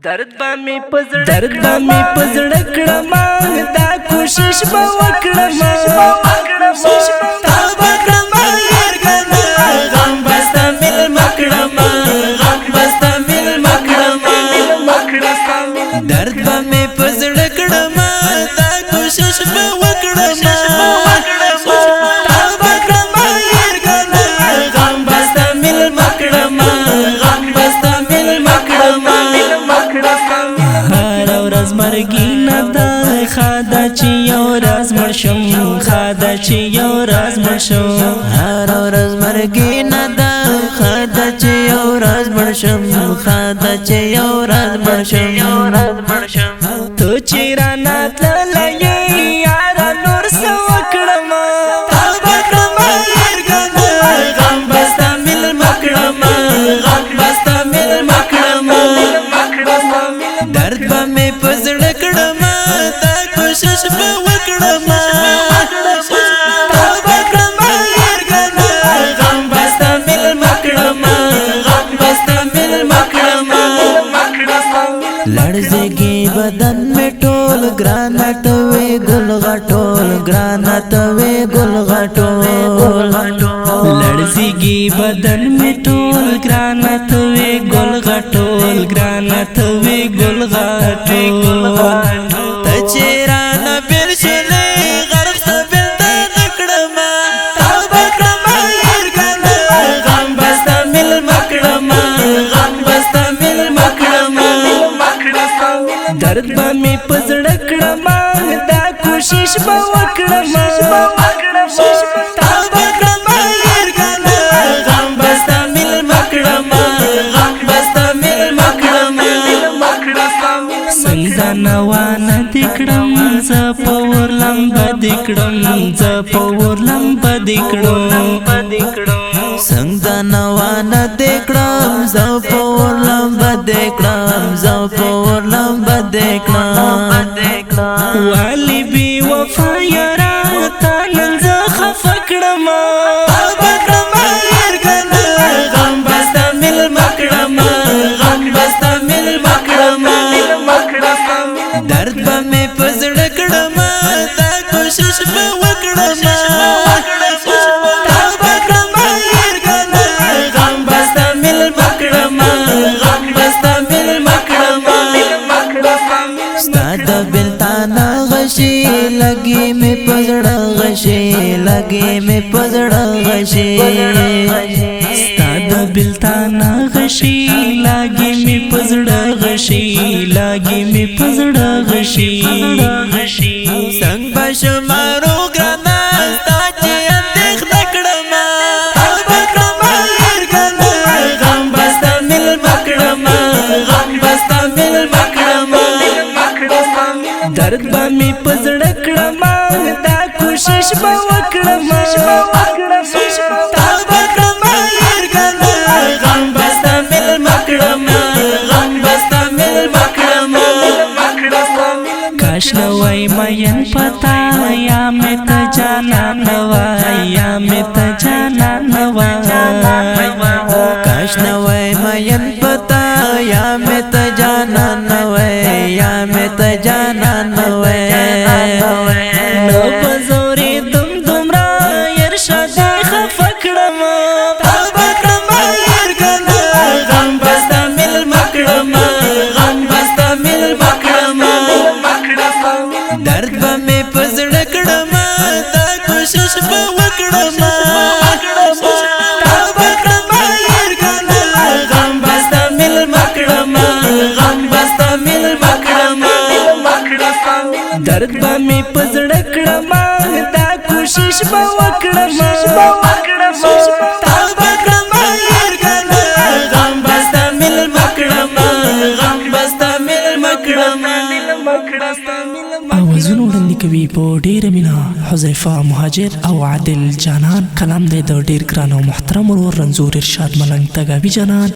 درد با می پزړه کړم دا کوشش به وکړم تا به کړم یارګانا غم بستا مل مکړم غم بستا مل مکړم درد با می پزړه کړم دا کوشش به وکړم تا به کړم یارګانا غم بستا مل مکړم غم بستا مل مکړم مرګی نه دا خدا چې یو راز مرشم خدا چې یو راز مرشم هر ورځ مرګی نه دا خدا چې یو راز مرشم خدا چې یو راز مرشم تو چې رانا تللې یار نور څه وکړم تا به کړم یارګانا غم بستا مل مکړم غم بستا مل مکړم درد به مې پزړه کړم دا کوشش به وکړم تا به کړم یارګانا غم بستا مل مکړم غم بستا مل مکړم لړزېږي بدن مې ټول ګرانټ وې ګل غټول ګرانټ وې ګل غټول لړزېږي بدن مې ټول ګرانټ وې ګل غټول ګرانټ وې ګل غټول ته چې رانه بېل شولې غرق ته بېلته نه کړم تا به کړم یارګانا غم بستا مل مکړم غم بستا مل مکړم درد به مې پزړه کړم دا کوشش به وکړم تا به کړم یارګانا غم بستا مل مکړم غم بستا مل مکړم څنګه نوانه دکړم ز پور لمبه دکړم ز پور لمبه دکړم څنګه نوانه دکړم زه په ورلم بدکړم زه په ورلم بدکړم والی بی وفا یارا تا نن زه خفه کړم تا به کړم یارګانا غم بستا مل مکړم غم بستا مل مکړم درد به مې پزړه کړم دا کوشش به وکړم تا به کړم یارګانا غم بستا مل مکړم غم بستا مل مکړم ستا د بلتانه غشي لګي مې پزړه غشي لګي مې پزړه غشي ستا د بلتانه غشي لاګي مې پزړه غشي لاګي مې پزړه غشي څنګه بشمارو ګرانه ستا چې اندېښنه کړم تا به کړم یارګانا غم بستا مل مکړم غم بستا مل مکړم درد به مې پزړه کړم دا کوشش به وکړم تا به کړم یارګانا غم بستا مل مکړم غم بستا مل مکړم کاش نو وای مین پتا یا مې ته جانان وای یا مې ته جانان وای کاش نه وای مین پتا یا مې ته جانان وای یا مې ته جانان وای نو بزوري دم دمرا ارشاد خفه کړم تا به کړم یارګانا غم بستا مل مکړم غم بستا مل مکړم درد به مې پزړه کړم دا کوشش به وکړم تا به کړم یارګانا غم بستا مل مکړم غم بستا مل مکړم درد به مې پزړه کړم دا کوشش به وکړم تا به کړم یارګانا غم بستا مل مکړم غم بستا مل مکړم اوازونه وړاندې کوي په ډېره مینه حذیفه مهاجر او عادل جانان. کلام دی د ډېر ګران او محترم ورور رنځور ارشاد ملنګ تګاوي جانان.